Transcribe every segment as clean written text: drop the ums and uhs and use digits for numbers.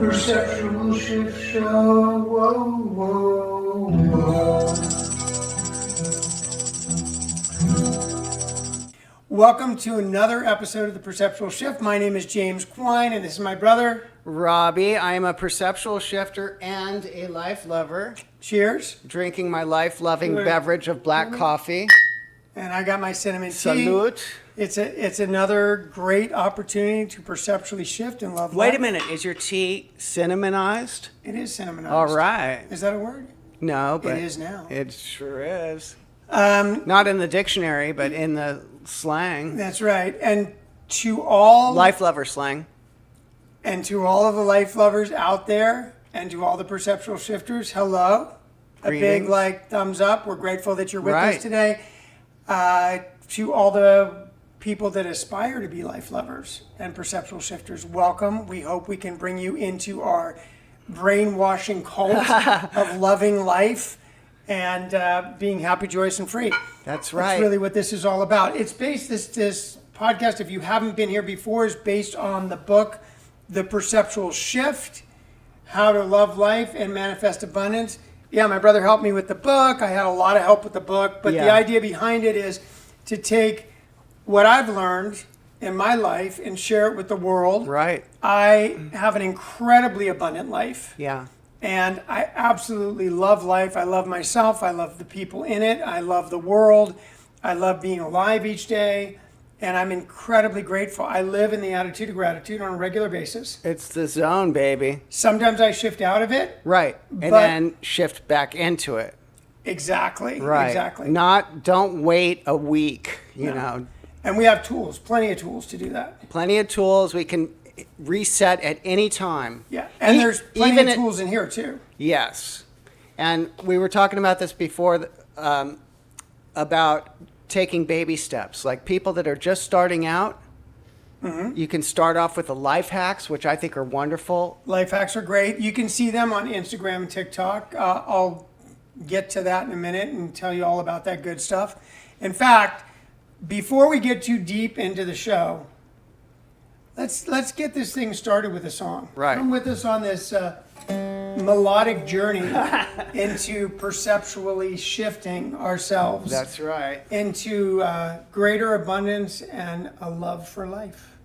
Perceptual Shift Show. Whoa, whoa, whoa. Welcome to another episode of the Perceptual Shift. My name is James Quine, and this is my brother, Robbie. I am a perceptual shifter and a life lover. Cheers. Drinking my life-loving beverage of black coffee. And I got my cinnamon tea. Salute. It's another great opportunity to perceptually shift and love life. Wait a minute. Is your tea cinnamonized? It is cinnamonized. All right. Is that a word? No, but it is now. It sure is. Not in the dictionary, but in the slang. That's right. And to all Life lover slang. And to all of the life lovers out there, and to all the perceptual shifters, hello. Greetings. A big thumbs up. We're grateful that you're with us today. To all the people that aspire to be life lovers and perceptual shifters, welcome. We hope we can bring you into our brainwashing cult of loving life and being happy, joyous, and free. That's right. That's really what this is all about. It's based, this podcast, if you haven't been here before, is based on the book, The Perceptual Shift, How to Love Life and Manifest Abundance. Yeah, my brother helped me with the book. I had a lot of help with the book, but the idea behind it is to take what I've learned in my life and share it with the world. Right. I have an incredibly abundant life. Yeah. And I absolutely love life. I love myself. I love the people in it. I love the world. I love being alive each day. And I'm incredibly grateful. I live in the attitude of gratitude on a regular basis. It's the zone, baby. Sometimes I shift out of it. Right. And then shift back into it. Exactly. Right. Exactly. Don't wait a week, you know. And we have tools, plenty of tools to do that. Plenty of tools. We can reset at any time. Yeah. And there's plenty of tools in here too. Yes. And we were talking about this before about taking baby steps. Like people that are just starting out, you can start off with the life hacks, which I think are wonderful. Life hacks are great. You can see them on Instagram and TikTok. I'll get to that in a minute and tell you all about that good stuff. In fact, before we get too deep into the show, let's get this thing started with a song. Right. Come with us on this melodic journey into perceptually shifting ourselves. That's right. Into greater abundance and a love for life.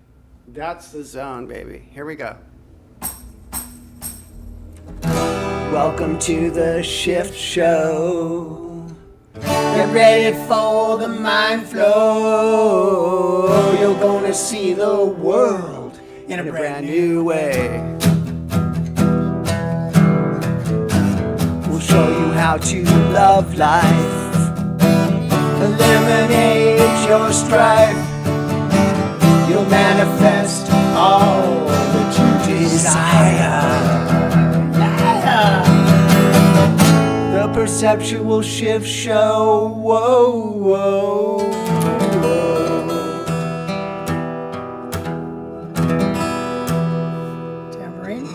That's the zone, baby. Here we go. Welcome to the Shift Show. Get ready for the mind flow. You're gonna see the world in a brand new way. We'll show you how to love life. Eliminate your strife. You'll manifest all that you desire. The Perceptual Shift Show. Whoa, whoa, whoa. Tambourine.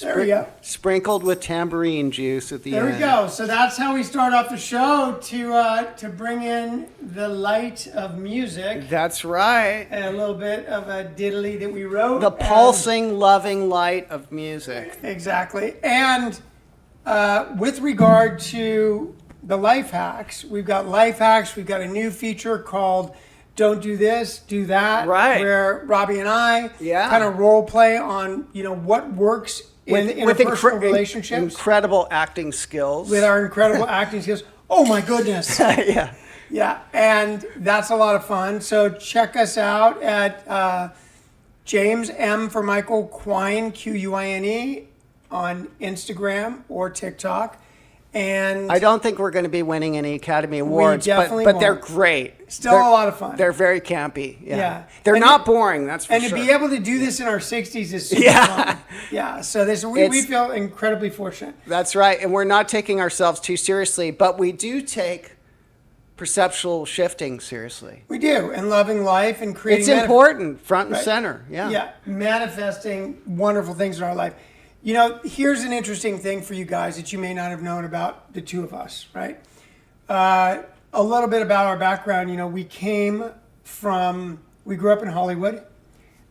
There we go. Sprinkled with tambourine juice at the end. There we go. So that's how we start off the show, to bring in the light of music. That's right. And a little bit of a diddly that we wrote. The pulsing, loving light of music. Exactly. And with regard to the life hacks, we've got life hacks. We've got a new feature called Don't Do This, Do That. Right. Where Robbie and I kind of role play on, what works in interpersonal relationships. Incredible acting skills. With our incredible acting skills. Oh my goodness. Yeah. Yeah, and that's a lot of fun. So check us out at James M for Michael Quine, Quine, on Instagram or TikTok. And I don't think we're going to be winning any Academy Awards, but they're great. Still a lot of fun. They're very campy. Yeah. They're not boring, that's for sure. And to be able to do this in our 60s is super fun. Yeah, so we feel incredibly fortunate. That's right, and we're not taking ourselves too seriously, but we do take perceptual shifting seriously. We do, and loving life and creating. It's important, front and center. Yeah, manifesting wonderful things in our life. Here's an interesting thing for you guys that you may not have known about the two of us, right? a little bit about our background. We grew up in Hollywood,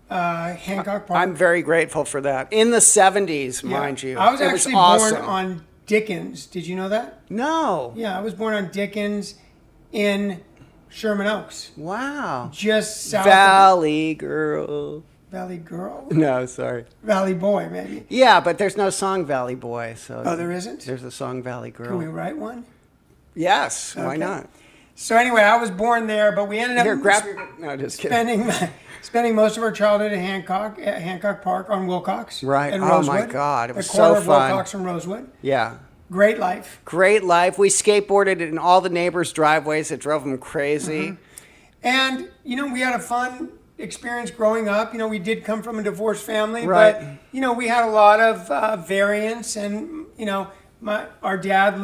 Hancock Park. I'm very grateful for that. In the 70s, mind you. I was It actually awesome. born on Dickens. Did you know that? No. Yeah, I was born on Dickens in Sherman Oaks. Wow. Just south Valley girl. Valley Girl? No, sorry. Valley Boy, maybe. Yeah, but there's no song Valley Boy. So Oh, there isn't? There's a song Valley Girl. Can we write one? Yes, why Okay. not? So anyway, I was born there, but we ended up Here, grab your... No, just kidding. spending most of our childhood at Hancock Park on Wilcox. Right. And Oh, my Rosewood. God. It was the corner so of fun. Wilcox and Rosewood. Yeah. Great life. Great life. We skateboarded in all the neighbors' driveways. It drove them crazy. And, we had a fun experience growing up. We did come from a divorced family, Right. but, we had a lot of variance. And, our dad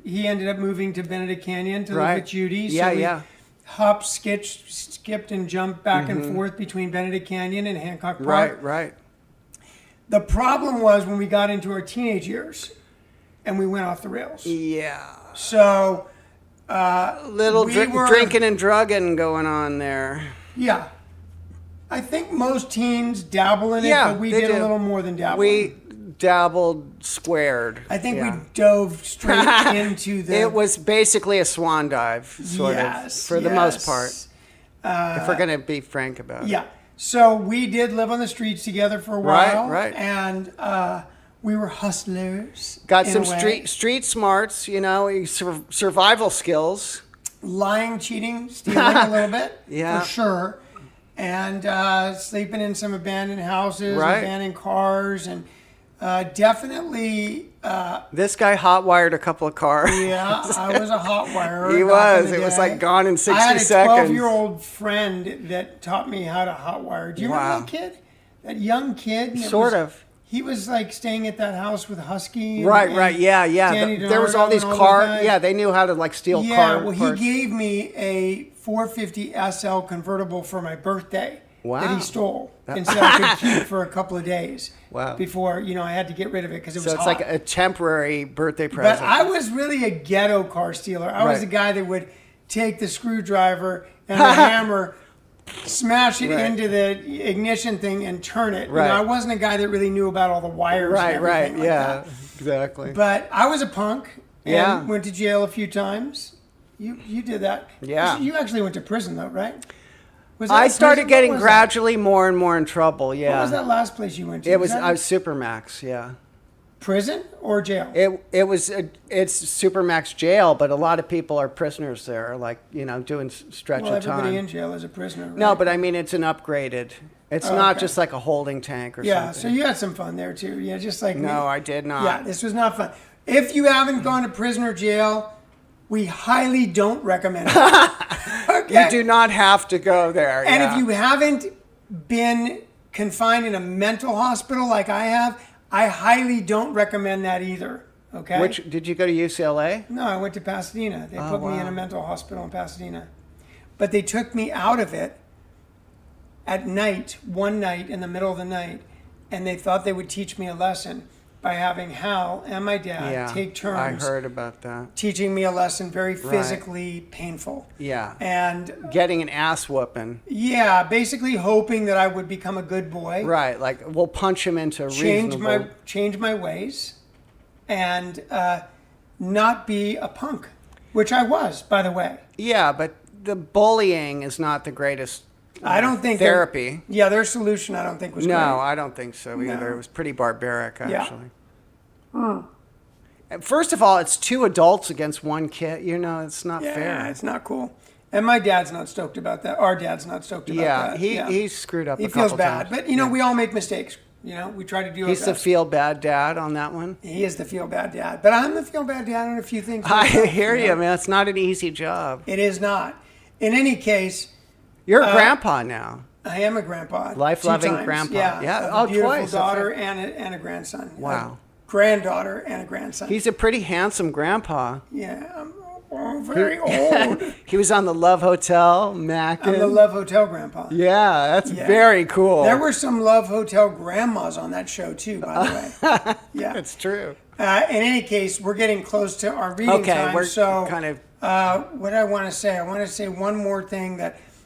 he ended up moving to Benedict Canyon to live with Judy. So Yeah, we yeah. hopped, skipped, and jumped back and forth between Benedict Canyon and Hancock Park. Right, right. The problem was when we got into our teenage years and we went off the rails. Yeah. So, Little we were- drinking and drugging going on there. yeah. I think most teens dabble in it, Yeah, but we they did do. a little more than dabble. We dabbled squared. I think Yeah. we dove straight into the... It was basically a swan dive, sort of, for the most part. If we're going to be frank about it. Yeah. So we did live on the streets together for a while. Right. And we were hustlers. Got in some a way. street smarts, survival skills. Lying, cheating, stealing a little bit. Yeah. For sure. And sleeping in some abandoned houses, Right. abandoned cars, and definitely... This guy hot-wired a couple of cars. Yeah, I was a hot wirer. He back in was. the It was day. like gone in 60 I had a seconds. 12-year-old friend that taught me how to hot wire. Do you Wow. remember that kid? That young kid? And it Sort was- of. He was like staying at that house with Husky. And, Right, and yeah. Danny There was all DiNardo these and those cars. guys. Yeah, they knew how to steal Yeah, car well, he parts. gave me a 450 SL convertible for my birthday. Wow. That he stole and said I could keep for a couple of days. Wow. Before, I had to get rid of it because it was So it's hot. like a temporary birthday But present. I was really a ghetto car stealer. I was Right. the guy that would take the screwdriver and the hammer, smash it Right. into the ignition thing, and turn it. Right. I wasn't a guy that really knew about all the wires. and Right, everything like yeah, that. exactly. But I was a punk and Yeah. went to jail a few times. You did that. Yeah. You actually went to prison though, right? Was I a started prison? getting What was gradually more and more in trouble. That? Yeah, What was that last place you went to? it was. that I was Supermax. Yeah, prison or jail? it was. It's Supermax jail, but a lot of people are prisoners there, doing stretch Well, of everybody time. in jail is a prisoner. Right? No, but I mean it's an upgraded. It's Oh, not okay. just like a holding tank or Yeah, so something. you had some fun there too. Yeah, just like me. No, I did not. Yeah, this was not fun. If you haven't gone to prison or jail, we highly don't recommend it. Okay? You do not have to go there. And yeah. if you haven't been confined in a mental hospital like I have, I highly don't recommend that either. Okay? Which did you go to UCLA? No, I went to Pasadena. They put me in wow. a mental hospital in Pasadena. But they took me out of it at night, one night in the middle of the night, and they thought they would teach me a lesson by having Hal and my dad Yeah, take turns I heard about that. teaching me a lesson very physically painful. Yeah. And Getting an ass whooping. yeah, basically hoping that I would become a good boy. Right, like we'll punch him into change reasonable... my ways and not be a punk, which I was, by the way. Yeah, but the bullying is not the greatest I don't think therapy. their solution I don't think was No, great. I don't think so either. No. It was pretty barbaric, Yeah. actually. First of all, it's two adults against one kid. It's not Yeah, fair. it's not cool. And my dad's not stoked about that. Our dad's not stoked about Yeah, that. he screwed up He a couple feels bad. times. But, we all make mistakes. We try to do He's our the best. feel-bad dad on that one. He is the feel-bad dad. But I'm the feel-bad dad on a few things. I myself, hear know? you, man. It's not an easy job. It is not. In any case, You're a grandpa now. I am a grandpa. Life-loving 2 times. grandpa. Yeah. Yeah. Of Oh, a beautiful twice. daughter and a grandson. Wow. A granddaughter and a grandson. He's a pretty handsome grandpa. Yeah, I'm very old. He was on the Love Hotel, Mackin. I'm the Love Hotel grandpa. Yeah, that's Yeah. very cool. There were some Love Hotel grandmas on that show too, by the way. Yeah. It's true. In any case, we're getting close to our reading Okay, time, we're so kind of What I want to say, I want to say one more thing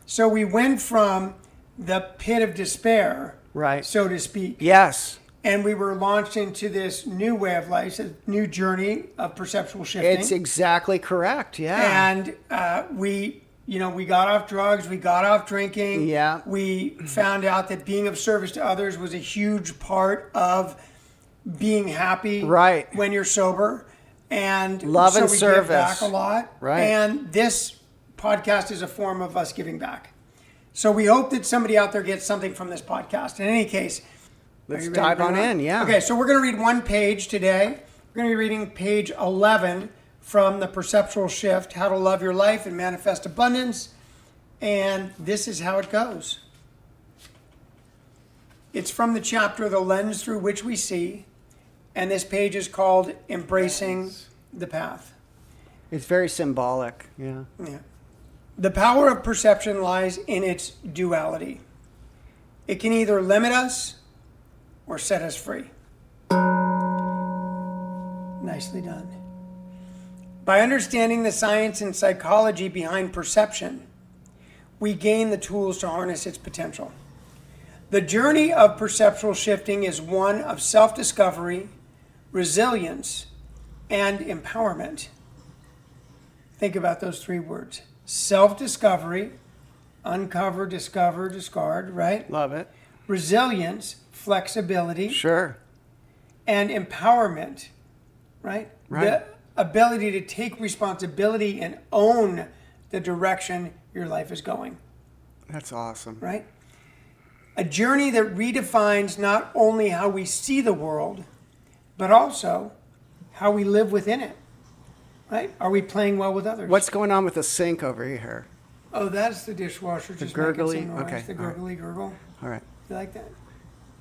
so we went from the pit of despair, Right. so to speak. Yes. And we were launched into this new way of life, a new journey of perceptual shifting. It's exactly correct. Yeah. And we got off drugs, we got off drinking. Yeah. We found out that being of service to others was a huge part of being happy Right. when you're sober. And Love so and we service. give back a lot. Right. And this podcast is a form of us giving back. So we hope that somebody out there gets something from this podcast. In any case, Let's dive on in. Yeah. Okay, so we're going to read one page today. We're going to be reading page 11 from the Perceptual Shift, How to Love Your Life and Manifest Abundance. And this is how it goes. It's from the chapter, The Lens Through Which We See. And this page is called Embracing the Path. It's very symbolic. Yeah. Yeah. The power of perception lies in its duality. It can either limit us or set us free. Nicely done. By understanding the science and psychology behind perception, we gain the tools to harness its potential. The journey of perceptual shifting is one of self-discovery, resilience, and empowerment. Think about those three words. Self-discovery, uncover, discover, discard, right? Love it. Resilience, flexibility, Sure. and empowerment, right? Right. The ability to take responsibility and own the direction your life is going, That's awesome. right? A journey that redefines not only how we see the world, but also how we live within it, right? Are we playing well with others? What's going on with the sink over here? Oh, that's the dishwasher just gurgly? making some noise. Okay, The all right. gurgly gurgle. All right. You like that?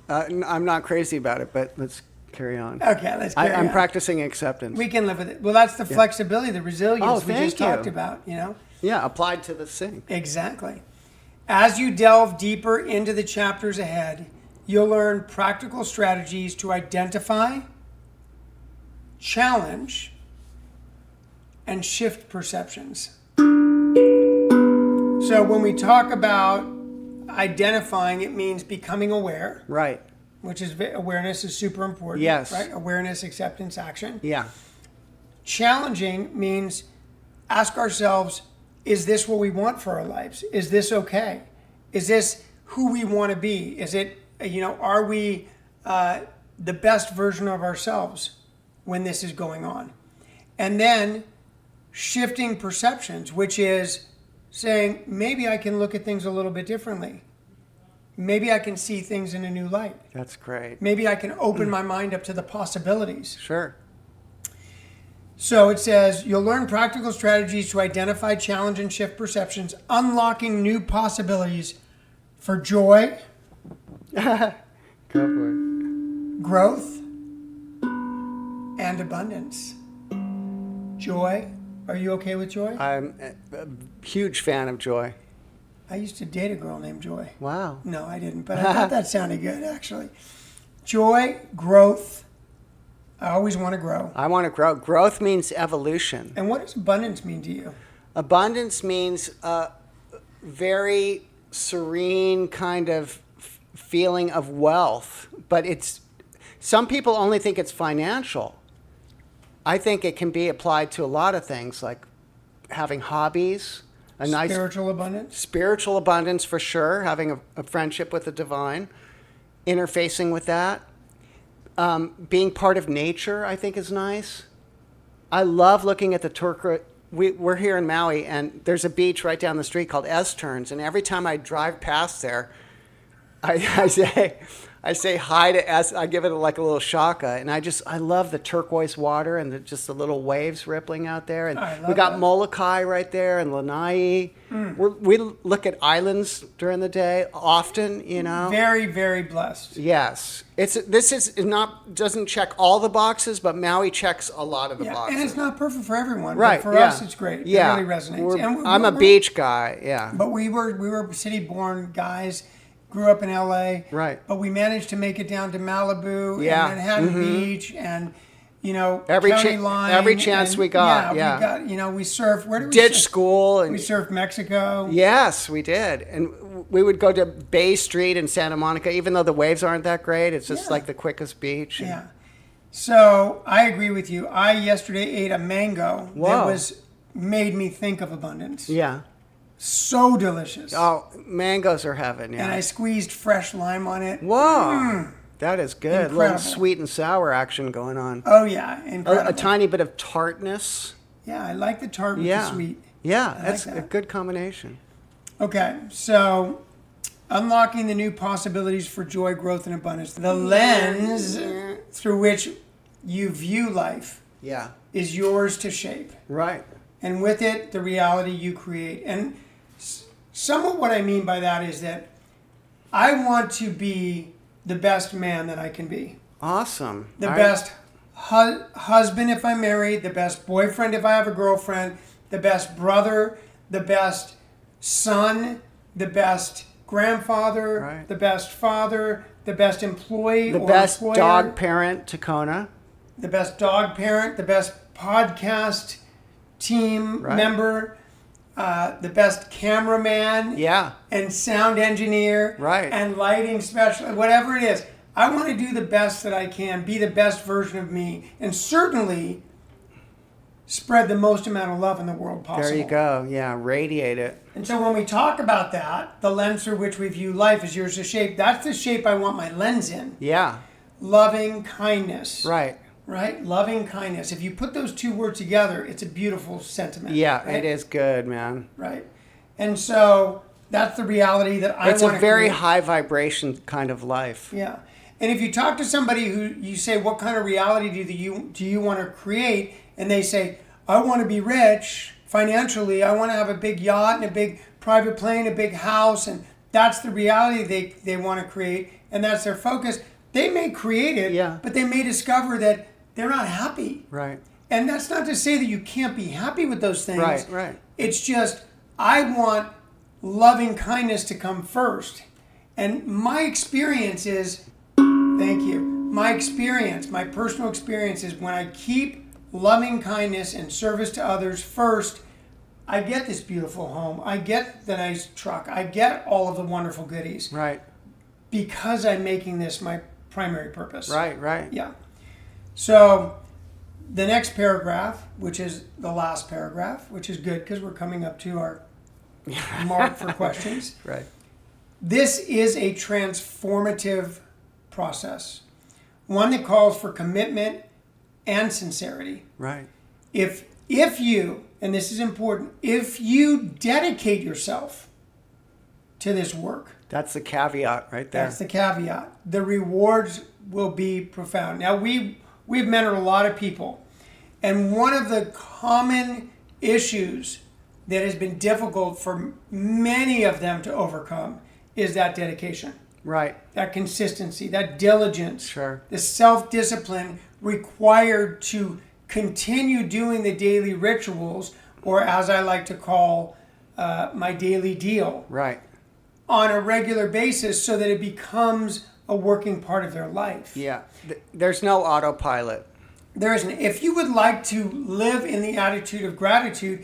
I'm not crazy about it, but let's carry on. Okay, let's carry I'm on. practicing acceptance. We can live with it. Well, that's the flexibility, the resilience we thank just talked you. about, Yeah, applied to the sink. Exactly. As you delve deeper into the chapters ahead, you'll learn practical strategies to identify, challenge, and shift perceptions. So when we talk about identifying, it means becoming aware, Right. which is awareness is super important. Yes. Right? Awareness, acceptance, action. Yeah. Challenging means ask ourselves, is this what we want for our lives? Is this okay? Is this who we want to be? Is it, are we the best version of ourselves when this is going on? And then shifting perceptions, which is saying, maybe I can look at things a little bit differently. Maybe I can see things in a new light. That's great. Maybe I can open my mind up to the possibilities. Sure. So it says, you'll learn practical strategies to identify, challenge, and shift perceptions, unlocking new possibilities for joy, Go for it. growth, and abundance. Joy. Are you okay with joy? I'm a huge fan of joy. I used to date a girl named Joy. Wow. No, I didn't, but I thought that sounded good, actually. Joy, growth. I always want to grow. I want to grow. Growth means evolution. And what does abundance mean to you? Abundance means a very serene kind of feeling of wealth, but some people only think it's financial. I think it can be applied to a lot of things, like having hobbies, a nice Spiritual abundance? spiritual abundance for sure, having a friendship with the divine, interfacing with that. Being part of nature, I think, is nice. I love looking at the turquoise. We're here in Maui, and there's a beach right down the street called Esterns, and every time I drive past there, I say hi to S. I give it like a little shaka, and I love the turquoise water and just the little waves rippling out there. And I love we got that. Molokai right there and Lanai. We look at islands during the day often, Very, very blessed. Yes, doesn't check all the boxes, but Maui checks a lot of the Yeah, boxes. and it's not perfect for everyone. Right, But for yeah. us, it's great. Yeah, It really resonates. And I'm a beach guy. Yeah, But we were city-born guys, grew up in L.A. Right. But we managed to make it down to Malibu Yeah. and Manhattan Beach and, county line. Every chance we got. Yeah, we got, we surfed. Where did we Ditch surf? school. And We surfed Mexico. yes, we did. And we would go to Bay Street in Santa Monica, even though the waves aren't that great. It's just like the quickest beach. And Yeah. So I agree with you. I yesterday ate a mango that made me think of abundance. yeah. So delicious. Oh, mangoes are heaven, yeah. And I squeezed fresh lime on it. Whoa. That is good. A little Incredible. sweet and sour action going on. Oh yeah, incredible. A tiny bit of tartness. Yeah, I like the tart with Yeah. the sweet. Yeah, I that's like a that. good combination. Okay, so unlocking the new possibilities for joy, growth, and abundance. The lens through which you view life Yeah. is yours to shape. Right. And with it, the reality you create. And somewhat what I mean by that is that I want to be the best man that I can be. Awesome. The best husband if I'm married, the best boyfriend if I have a girlfriend, the best brother, the best son, the best grandfather, Right. the best father, the best employee The or best employer, dog parent to Kona. the best dog parent, the best podcast team Right. member, the best cameraman Yeah. and sound engineer Right. and lighting specialist, whatever it is. I want to do the best that I can, be the best version of me, and certainly spread the most amount of love in the world possible. There you go. Yeah, radiate it. And so when we talk about that, the lens through which we view life is yours to shape. That's the shape I want my lens in. Yeah. Loving kindness. Right. Right? Loving kindness. If you put those two words together, it's a beautiful sentiment. Yeah, right? it is good, man. Right. And so that's the reality that I want It's to a very create. high vibration kind of life. Yeah. And if you talk to somebody who you say, what kind of reality do you want to create? And they say, I want to be rich financially. I want to have a big yacht and a big private plane, a big house. And that's the reality they want to create. And that's their focus. They may create it, Yeah. but they may discover that they're not happy. Right. And that's not to say that you can't be happy with those things. Right, right. It's just, I want loving kindness to come first. And my experience is, thank you, my personal experience is when I keep loving kindness and service to others first, I get this beautiful home. I get the nice truck. I get all of the wonderful goodies. Right. Because I'm making this my primary purpose. Right, right. Yeah. So the next paragraph, which is the last paragraph, which is good because we're coming up to our mark for questions. Right. This is a transformative process, one that calls for commitment and sincerity. Right. If you, and this is important, if you dedicate yourself to this work, That's the caveat right there. that's the caveat, the rewards will be profound. Now, we've mentored a lot of people, and one of the common issues that has been difficult for many of them to overcome is that dedication, Right. that consistency, that diligence, Sure. the self-discipline required to continue doing the daily rituals, or as I like to call my daily deal, Right. on a regular basis so that it becomes a working part of their life. Yeah. There's no autopilot. There isn't. If you would like to live in the attitude of gratitude,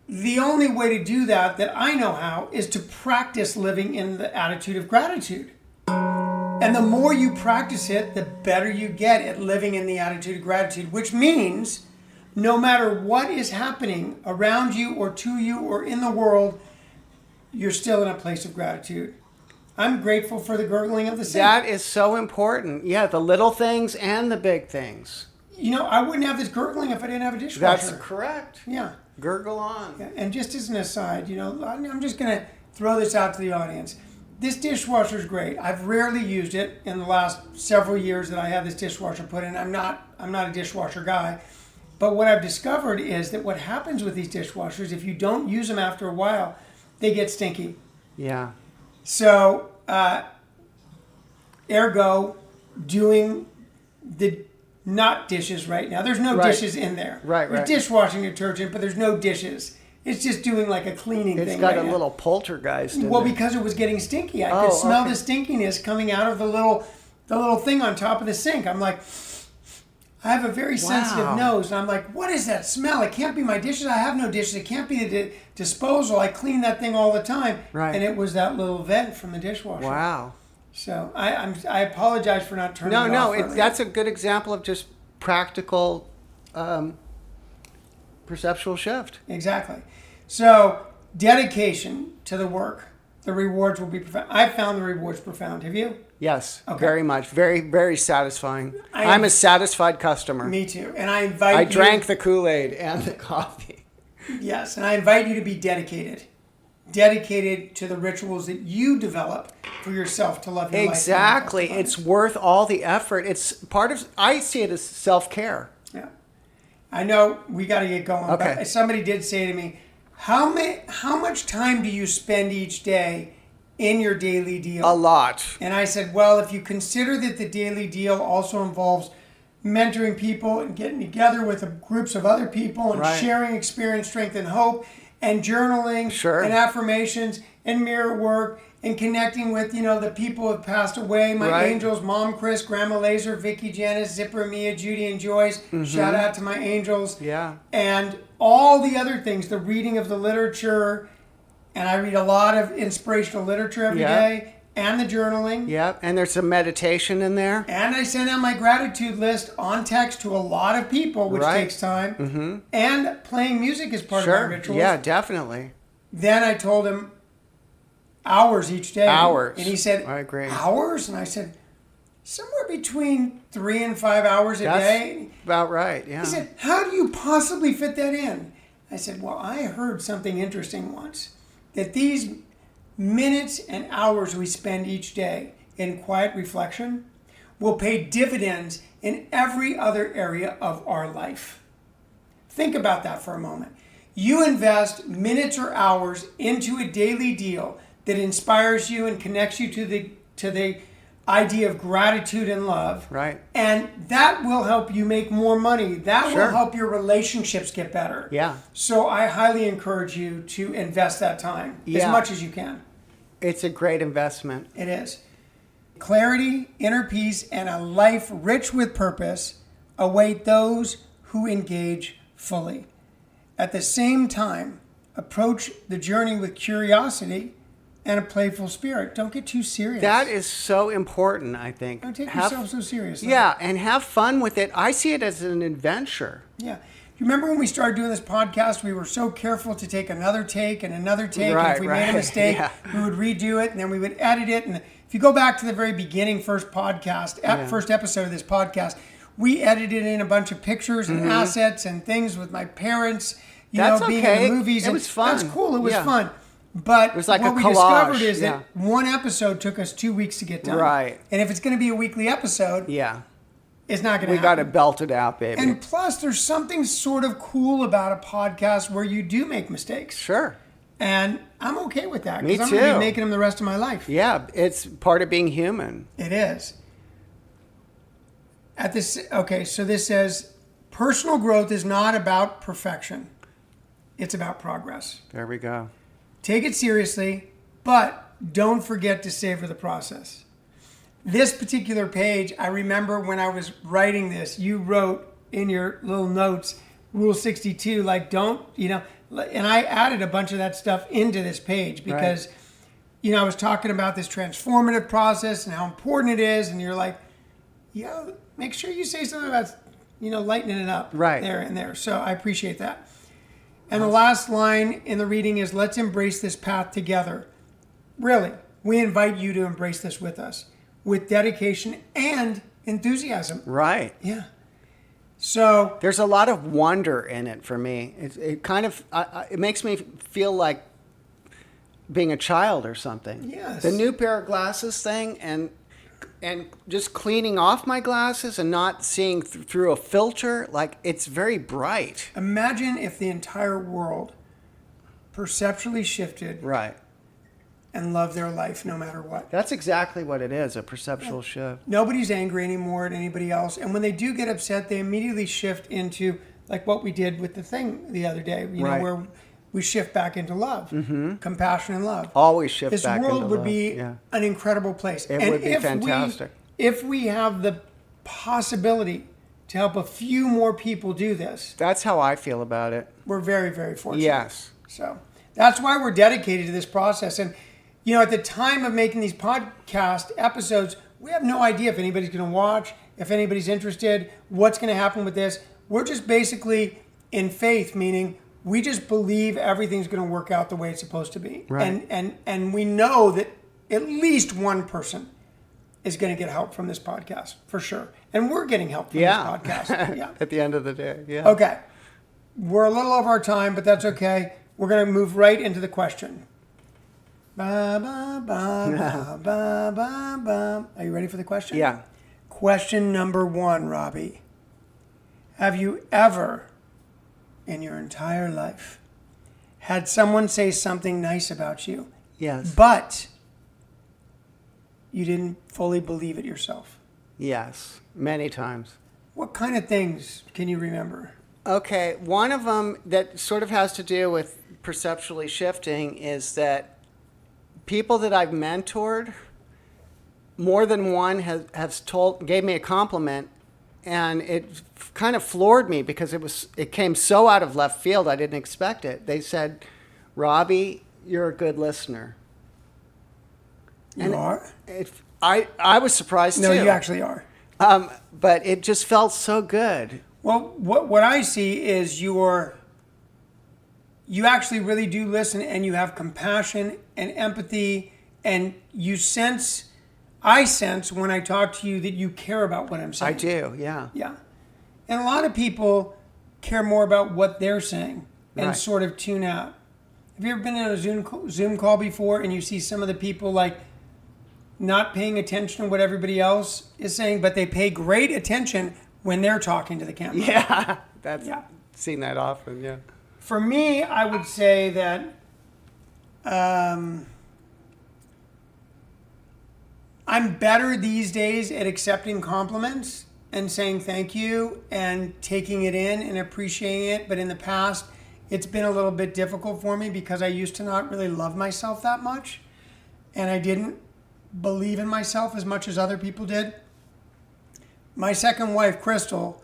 the only way to do that I know how, is to practice living in the attitude of gratitude. And the more you practice it, the better you get at living in the attitude of gratitude, which means no matter what is happening around you or to you or in the world, you're still in a place of gratitude. I'm grateful for the gurgling of the sink. That is so important. Yeah, the little things and the big things. I wouldn't have this gurgling if I didn't have a dishwasher. That's correct. Yeah. Gurgle on. Yeah. And just as an aside, I'm just going to throw this out to the audience. This dishwasher is great. I've rarely used it in the last several years that I had this dishwasher put in. I'm not a dishwasher guy. But what I've discovered is that what happens with these dishwashers, if you don't use them after a while, they get stinky. Yeah. So, ergo, doing the not dishes right now. There's no Right. dishes in there. Right, There's right. dishwashing detergent, but there's no dishes. It's just doing like a cleaning It's thing got right a now. little poltergeist in Well, it. because it was getting stinky. I Oh, could smell okay. the stinkiness coming out of the little thing on top of the sink. I'm like, I have a very sensitive Wow. nose, and I'm like, what is that smell? It can't be my dishes. I have no dishes. It can't be the disposal. I clean that thing all the time. Right. And it was that little vent from the dishwasher. Wow. So I apologize for not turning it No, off. earlier. that's a good example of just practical perceptual shift. Exactly. So dedication to the work. The rewards will be profound. I've found the rewards profound. Have you? Yes, Okay. very much. Very, very satisfying. I I'm am- a satisfied customer. Me too. And I invite I you. drank the Kool-Aid and the coffee. Yes, and I invite you to be dedicated. Dedicated to the rituals that you develop for yourself to love your life. Exactly. It's worth all the effort. It's part of, I see it as self-care. Yeah. I know we got to get going. Okay. But somebody did say to me, how much time do you spend each day in your daily deal? A lot. And I said, well, if you consider that the daily deal also involves mentoring people and getting together with groups of other people and Right. sharing experience, strength, and hope, and journaling Sure. and affirmations and mirror work and connecting with, the people who have passed away, my Right. angels, Mom Chris, Grandma Laser, Vicky, Janice, Zipper, Mia, Judy, and Joyce. Shout out to my angels. Yeah. And all the other things, the reading of the literature, and I read a lot of inspirational literature every Yeah. day, and the journaling. Yep. And there's some meditation in there. And I send out my gratitude list on text to a lot of people, which Right. takes time. Mm-hmm. And playing music is part of Sure. my rituals. Yeah, definitely. Then I told him hours each day. Hours. And he said, I agree. Hours? And I said, somewhere between 3 and 5 hours a That's day. about right. Yeah. He said, how do you possibly fit that in? I said, well, I heard something interesting once, that these minutes and hours we spend each day in quiet reflection will pay dividends in every other area of our life. Think about that for a moment. You invest minutes or hours into a daily deal that inspires you and connects you to the idea of gratitude and love. Right. And that will help you make more money. That Sure. will help your relationships get better. Yeah. So I highly encourage you to invest that time as Yeah. much as you can. It's a great investment. It is. Clarity, inner peace, and a life rich with purpose await those who engage fully. At the same time, approach the journey with curiosity and a playful spirit. Don't get too serious. That is so important, I think. Don't take yourself so seriously. Yeah, and have fun with it. I see it as an adventure. Yeah. You remember when we started doing this podcast, we were so careful to take another take and another take. And Right, if we made right. a mistake, Yeah. we would redo it and then we would edit it. And if you go back to the very beginning, first episode of this podcast, we edited in a bunch of pictures and assets and things with my parents, That's being okay. in the movies. It and was fun. That's cool. It was Yeah. fun. But It was like what a we collage, discovered is yeah. that one episode took us 2 weeks to get done. Right. And if it's going to be a weekly episode, Yeah. it's not going to We happen. got to belt it out, baby. And plus, there's something sort of cool about a podcast where you do make mistakes. Sure. And I'm okay with that. Me Because I'm going to too. be making them the rest of my life. Yeah, it's part of being human. It is. So this says, personal growth is not about perfection. It's about progress. There we go. Take it seriously, but don't forget to savor the process. This particular page, I remember when I was writing this, you wrote in your little notes, Rule 62, like don't, and I added a bunch of that stuff into this page because, I was talking about this transformative process and how important it is. And you're like, make sure you say something about, lightening it up Right. there and there. So I appreciate that. And the last line in the reading is, let's embrace this path together. Really, we invite you to embrace this with us, with dedication and enthusiasm. Right. Yeah. So, There's a lot of wonder in it for me. It kind of, it makes me feel like being a child or something. Yes. The new pair of glasses thing and just cleaning off my glasses and not seeing through a filter, like it's very bright. imagine if the entire world perceptually shifted Right. and loved their life no matter what. That's exactly what it is, a perceptual shift. Nobody's angry anymore at anybody else. And when they do get upset, they immediately shift into, like what we did with the thing the other day, Right. where we shift back into love, compassion and love. Always shift This back world into would love. be Yeah. an incredible place. It And would be fantastic. If we have the possibility to help a few more people do this. That's how I feel about it. We're very, very fortunate. Yes. So that's why we're dedicated to this process. And, at the time of making these podcast episodes, we have no idea if anybody's going to watch, if anybody's interested, what's going to happen with this. We're just basically in faith, meaning we just believe everything's going to work out the way it's supposed to be. Right. And we know that at least one person is going to get help from this podcast, for sure. And we're getting help from this podcast. Yeah. At the end of the day, yeah. Okay. We're a little over our time, but that's okay. We're going to move right into the question. Ba, ba, ba, ba, ba, ba, ba. Are you ready for the question? Yeah. Question number 1, Robbie. Have you ever, in your entire life, had someone say something nice about you, Yes. but you didn't fully believe it yourself? Yes. Many times. What kind of things can you remember? Okay. One of them that sort of has to do with perceptually shifting is that people that I've mentored, more than one gave me a compliment, and it kind of floored me because it came so out of left field. I didn't expect it. They said, "Robbie, you're a good listener." You are? I was surprised too. No, you actually are. But it just felt so good. Well, what I see is you actually really do listen, and you have compassion and empathy, and I sense when I talk to you that you care about what I'm saying. I do, yeah. Yeah. And a lot of people care more about what they're saying and Right. sort of tune out. Have you ever been in a Zoom call before and you see some of the people like not paying attention to what everybody else is saying, but they pay great attention when they're talking to the camera? Yeah, Yeah. seen that often, yeah. For me, I would say that I'm better these days at accepting compliments and saying thank you and taking it in and appreciating it. But in the past, it's been a little bit difficult for me because I used to not really love myself that much. And I didn't believe in myself as much as other people did. My second wife, Crystal,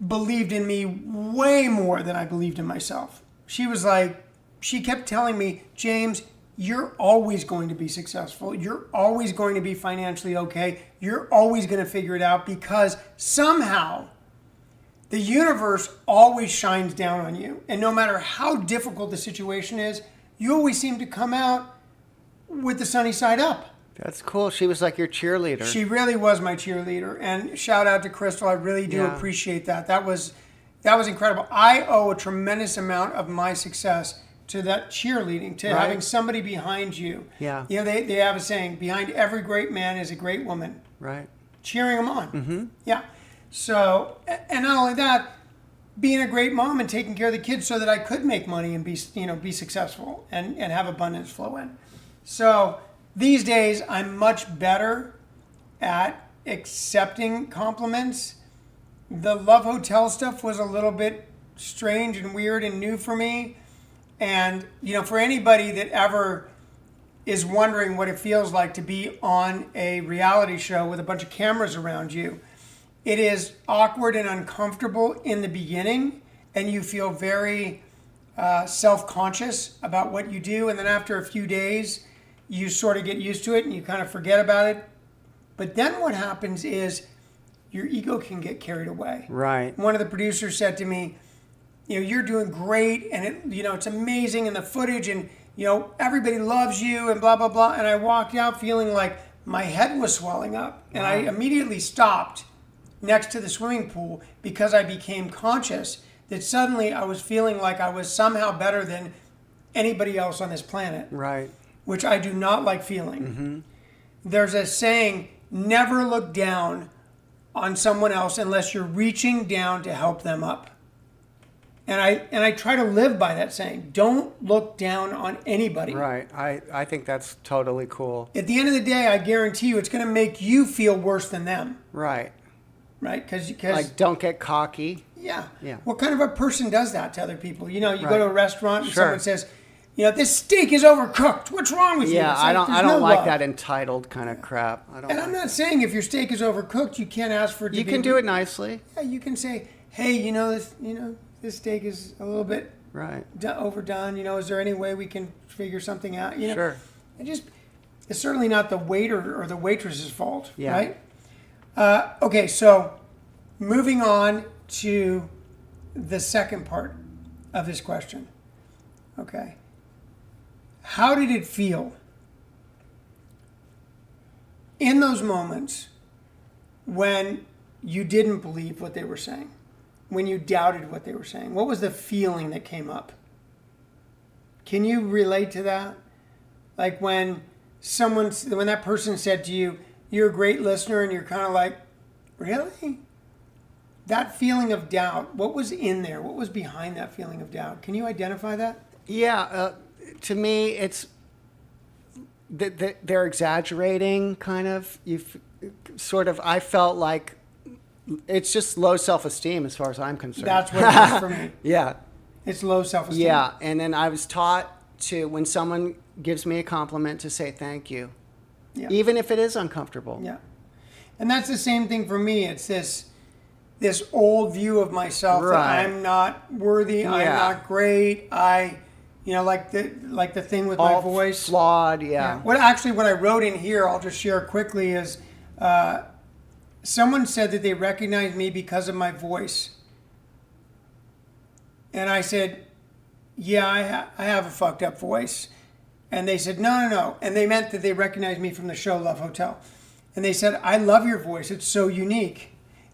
believed in me way more than I believed in myself. She kept telling me, James, you're always going to be successful. You're always going to be financially okay. You're always going to figure it out because somehow the universe always shines down on you. And no matter how difficult the situation is, you always seem to come out with the sunny side up. That's cool. She was like your cheerleader. She really was my cheerleader. And shout out to Crystal. I really do appreciate that. That was incredible. I owe a tremendous amount of my success to that cheerleading, to having somebody behind you. Yeah. They have a saying, behind every great man is a great woman. Right. Cheering them on. Mm-hmm. Yeah. So, and not only that, being a great mom and taking care of the kids so that I could make money and be successful and have abundance flow in. So these days, I'm much better at accepting compliments. The Love Hotel stuff was a little bit strange and weird and new for me. And, for anybody that ever is wondering what it feels like to be on a reality show with a bunch of cameras around you, it is awkward and uncomfortable in the beginning, and you feel very self-conscious about what you do. And then after a few days, you sort of get used to it and you kind of forget about it. But then what happens is your ego can get carried away. Right. One of the producers said to me, you're doing great, and it's amazing in the footage, and everybody loves you, and blah blah blah. And I walked out feeling like my head was swelling up, and I immediately stopped next to the swimming pool because I became conscious that suddenly I was feeling like I was somehow better than anybody else on this planet. Right. Which I do not like feeling. Mm-hmm. There's a saying: never look down on someone else unless you're reaching down to help them up. And I try to live by that saying. Don't look down on anybody. Right. I think that's totally cool. At the end of the day, I guarantee you it's going to make you feel worse than them. Right. Right? Because like, don't get cocky. Yeah. Yeah. What kind of a person does that to other people? You go to a restaurant and someone says, this steak is overcooked. What's wrong with you? Yeah, It's I like, don't there's no like love. that entitled kind of crap. I don't. And like I'm not that. saying if your steak is overcooked, you can't ask for it to You be. can do it nicely. Yeah, you can say, hey, this steak is a little bit Right. overdone. Is there any way we can figure something out? Sure. It's certainly not the waiter or the waitress's fault, Yeah. right? Okay, so moving on to the second part of this question. Okay. How did it feel in those moments when you didn't believe what they were saying, when you doubted what they were saying? What was the feeling that came up? Can you relate to that? Like when that person said to you, you're a great listener, and you're kind of like, really? That feeling of doubt, what was in there? What was behind that feeling of doubt? Can you identify that? Yeah. To me, it's they're exaggerating, kind of. I felt like it's just low self-esteem as far as I'm concerned. That's what it is for me. Yeah. It's low self-esteem. Yeah. And then I was taught to, when someone gives me a compliment, to say thank you. Yeah. Even if it is uncomfortable. Yeah. And that's the same thing for me. It's this old view of myself Right. that I'm not worthy, I'm Yeah. not great, like the thing with All my voice. flawed, yeah. What I wrote in here, I'll just share quickly, is someone said that they recognized me because of my voice. And I said, yeah, I have a fucked up voice. And they said, no. And they meant that they recognized me from the show Love Hotel. And they said, I love your voice. It's so unique.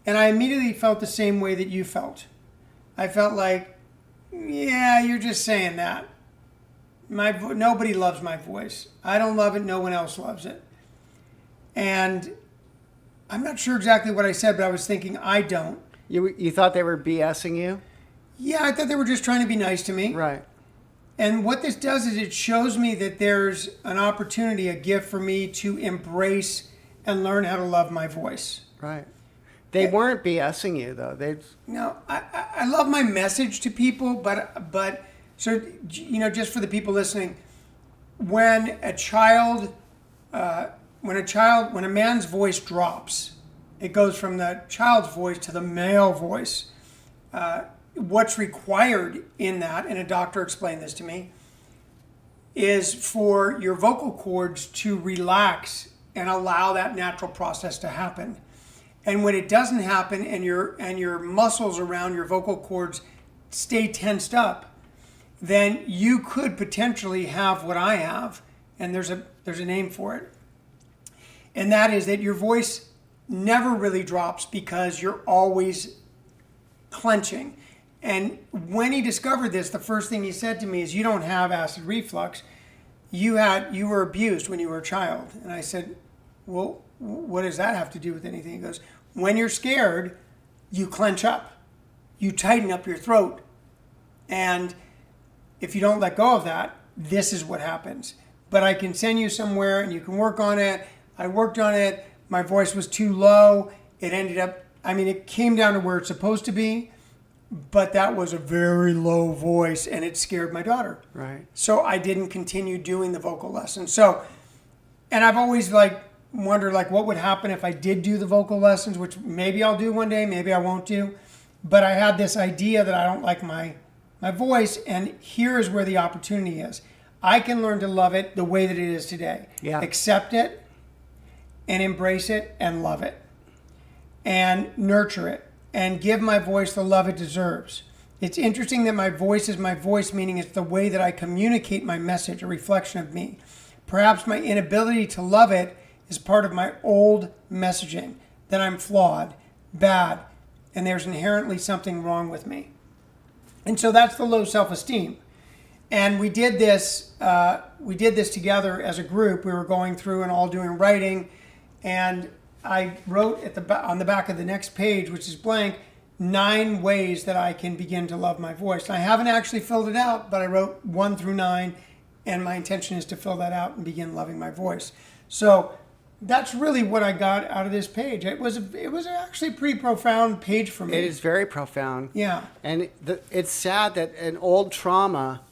And I immediately felt the same way that you felt. I felt like, yeah, you're just saying that. Nobody loves my voice. I don't love it. No one else loves it. And I'm not sure exactly what I said, but I was thinking, I don't. You thought they were BSing you? Yeah, I thought they were just trying to be nice to me. Right. And what this does is it shows me that there's an opportunity, a gift for me to embrace and learn how to love my voice. Right. They weren't BSing you, though. I love my message to people, but so, just for the people listening, when a man's voice drops, it goes from the child's voice to the male voice. What's required in that, and a doctor explained this to me, is for your vocal cords to relax and allow that natural process to happen. And when it doesn't happen, and your muscles around your vocal cords stay tensed up, then you could potentially have what I have, and there's a name for it. And that is that your voice never really drops because you're always clenching. And when he discovered this, the first thing he said to me is, you don't have acid reflux. You were abused when you were a child. And I said, well, what does that have to do with anything? He goes, when you're scared, you clench up. You tighten up your throat. And if you don't let go of that, this is what happens. But I can send you somewhere and you can work on it. I worked on it. My voice was too low. It came down to where it's supposed to be. But that was a very low voice, and it scared my daughter. Right. So I didn't continue doing the vocal lessons. And I've always wondered what would happen if I did do the vocal lessons, which maybe I'll do one day, maybe I won't do. But I had this idea that I don't like my voice, and here is where the opportunity is. I can learn to love it the way that it is today. Yeah. Accept it, and embrace it, and love it, and nurture it. And give my voice the love it deserves. It's interesting that my voice is my voice, meaning it's the way that I communicate my message, a reflection of me. Perhaps my inability to love it is part of my old messaging, that I'm flawed, bad, and there's inherently something wrong with me. And so that's the low self-esteem. And we did this together as a group. We were going through and all doing writing, and I wrote on the back of the next page, which is blank, 9 ways that I can begin to love my voice. And I haven't actually filled it out, but I wrote 1 through 9, and my intention is to fill that out and begin loving my voice. So that's really what I got out of this page. It was actually a pretty profound page for me. It is very profound. Yeah. And it's sad that an old trauma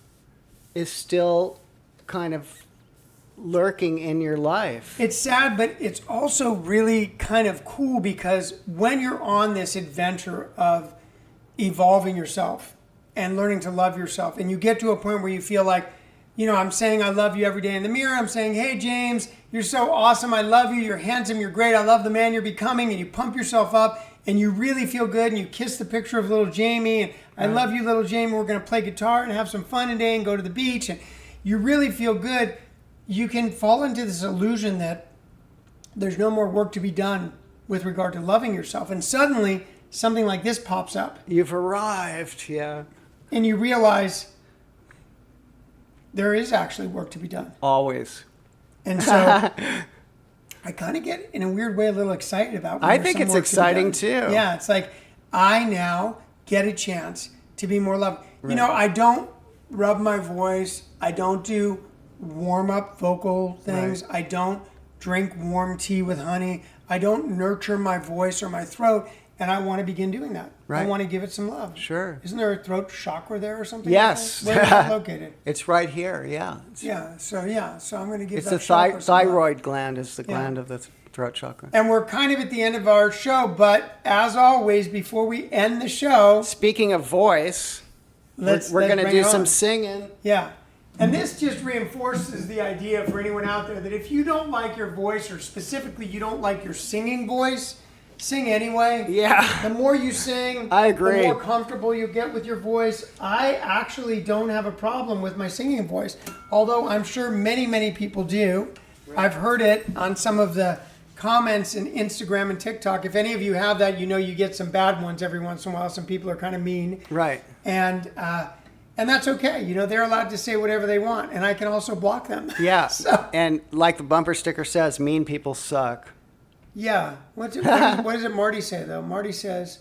is still kind of lurking in your life. It's sad, but it's also really kind of cool because when you're on this adventure of evolving yourself and learning to love yourself, and you get to a point where you feel like, I'm saying I love you every day in the mirror. I'm saying, hey, James, you're so awesome. I love you. You're handsome. You're great. I love the man you're becoming. And you pump yourself up and you really feel good. And you kiss the picture of little Jamie. And I love you, little Jamie. We're going to play guitar and have some fun today and go to the beach. And you really feel good. You can fall into this illusion that there's no more work to be done with regard to loving yourself. And suddenly something like this pops up. You've arrived, yeah. And you realize there is actually work to be done. Always. And so I kind of get, in a weird way, a little excited about I think it's exciting too. Yeah, it's like I now get a chance to be more loved. Right. I don't rub my voice. I don't do warm-up vocal things. Right. I don't drink warm tea with honey. I don't nurture my voice or my throat, and I want to begin doing that. Right. I want to give it some love. Sure. Isn't there a throat chakra there or something? Yes. Like that? Where is that located? It's right here, yeah. So I'm going to give It's that the chakra some love. thyroid gland is the gland of the throat chakra. And we're kind of at the end of our show, but as always, before we end the show, Speaking of voice, we're going to bring do it some on. singing. Yeah. And this just reinforces the idea for anyone out there that if you don't like your voice, or specifically you don't like your singing voice, sing anyway. Yeah. The more you sing, I agree. the more comfortable you get with your voice. I actually don't have a problem with my singing voice, although I'm sure many, many people do. Right. I've heard it on some of the comments in Instagram and TikTok. If any of you have that, you get some bad ones every once in a while. Some people are kind of mean. Right. And that's okay. They're allowed to say whatever they want, and I can also block them. Yeah. So, and like the bumper sticker says, mean people suck. yeah. What does it Marty say, though? Marty says,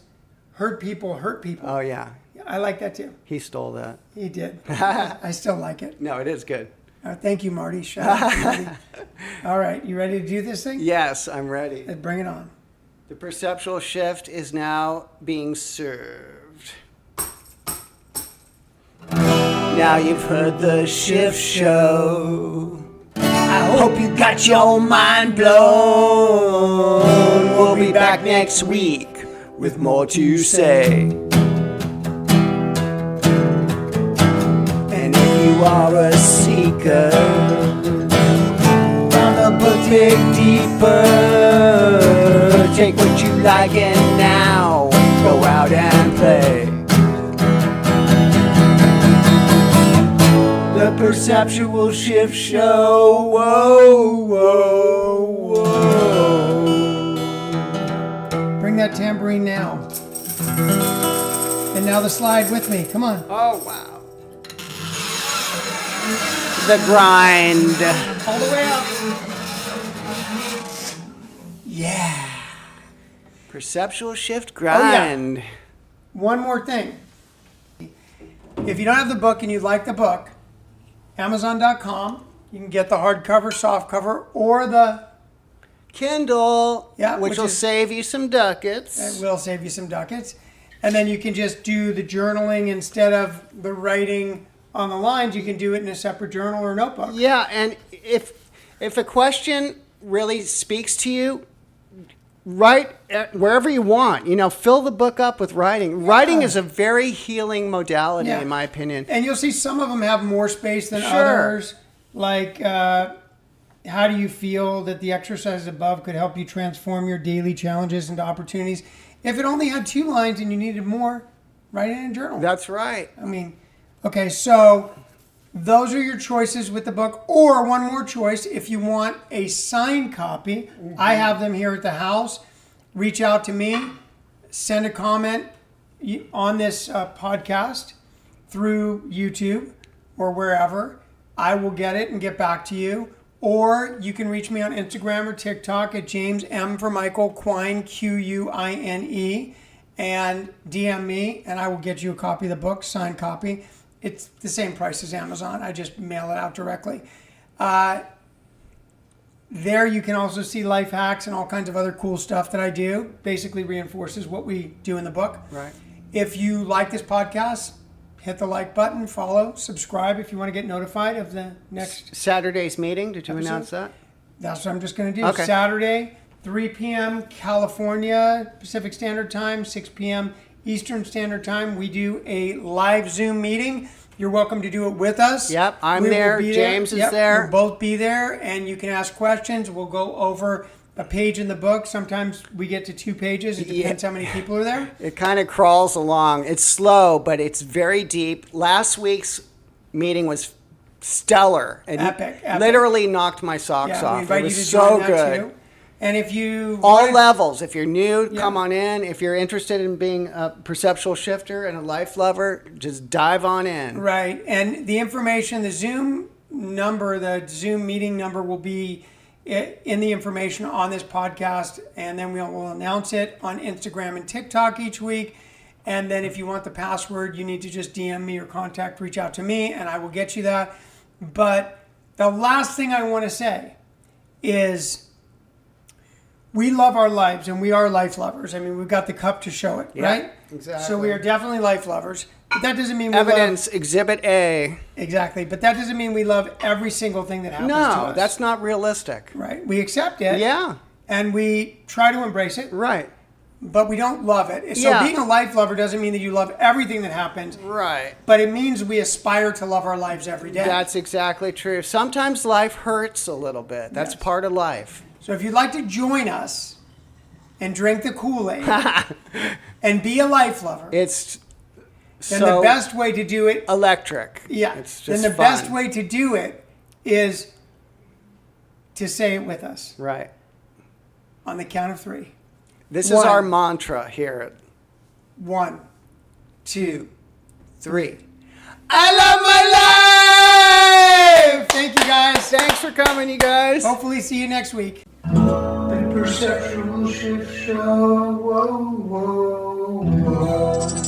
hurt people hurt people. Oh, yeah. I like that, too. He stole that. He did. I still like it. No, it is good. Thank you, Marty. Shout out to Marty. All right. You ready to do this thing? Yes, I'm ready. Bring it on. The perceptual shift is now being served. Now you've heard the shift show. I hope you got your mind blown. We'll be back next week with more to say. And if you are a seeker, found the book, dig deeper. Take what you like and now go out and play. The Perceptual Shift Show. Whoa, whoa, whoa. Bring that tambourine now. And now the slide with me. Come on. Oh, wow. The grind. All the way up. Yeah. Perceptual Shift grind. One more thing. If you don't have the book and you like the book, Amazon.com, you can get the hardcover, softcover, or the Kindle, Yeah, which will save you some ducats. It will save you some ducats. And then you can just do the journaling instead of the writing on the lines. You can do it in a separate journal or notebook. Yeah, and if a question really speaks to you, write wherever you want. Fill the book up with writing. Yeah. Writing is a very healing modality, in my opinion. And you'll see some of them have more space than others. Like, how do you feel that the exercises above could help you transform your daily challenges into opportunities? If it only had 2 lines and you needed more, write it in a journal. That's right. Okay, so those are your choices with the book. Or one more choice, if you want a signed copy, I have them here at the house. Reach out to me, send a comment on this podcast through YouTube or wherever. I will get it and get back to you. Or you can reach me on Instagram or TikTok at James M for Michael Quine, Quine, and DM me, and I will get you a copy of the book, signed copy. It's the same price as Amazon. I just mail it out directly. There you can also see life hacks and all kinds of other cool stuff that I do. Basically reinforces what we do in the book. Right. If you like this podcast, hit the like button, follow, subscribe if you want to get notified of the next. Saturday's meeting, did you episode? announce that? That's what I'm just going to do. Okay. Saturday, 3 p.m. California Pacific Standard Time, 6 p.m. Eastern Standard Time. We do a live Zoom meeting. You're welcome to do it with us. Yep, I'm We will there. be James is there. We'll both be there, and you can ask questions. We'll go over a page in the book. Sometimes we get to 2 pages. It depends how many people are there. It kind of crawls along. It's slow, but it's very deep. Last week's meeting was stellar. And Epic. literally knocked my socks Yeah, we off. invite It you to was join so that good. too. And if you All levels. If you're new, Yeah. come on in. If you're interested in being a perceptual shifter and a life lover, just dive on in. Right. And the information, the Zoom number, the Zoom meeting number will be in the information on this podcast. And then we'll announce it on Instagram and TikTok each week. And then if you want the password, you need to just DM me or reach out to me, and I will get you that. But the last thing I want to say is we love our lives, and we are life lovers. I mean, we've got the cup to show it, right? Exactly. So we are definitely life lovers. But that doesn't mean we Evidence, Exhibit A. love... Exactly. But that doesn't mean we love every single thing that happens to No, us. that's not realistic. Right. We accept it. Yeah, And we try to embrace it, right. but we don't love it. So Yeah. being a life lover doesn't mean that you love everything that happens, Right. but it means we aspire to love our lives every day. That's exactly true. Sometimes life hurts a little bit. That's Yes. part of life. So if you'd like to join us and drink the Kool-Aid and be a life lover, It's then so the best way to do it, electric. yeah, It's then just the fun. best way to do it is to say it with us Right. on the count of 3. This is One. our mantra here. 1, 2, 3. I love my life! Thank you guys. Thanks for coming, you guys. Hopefully see you next week. The Perceptual Shift Show. Whoa, whoa, whoa.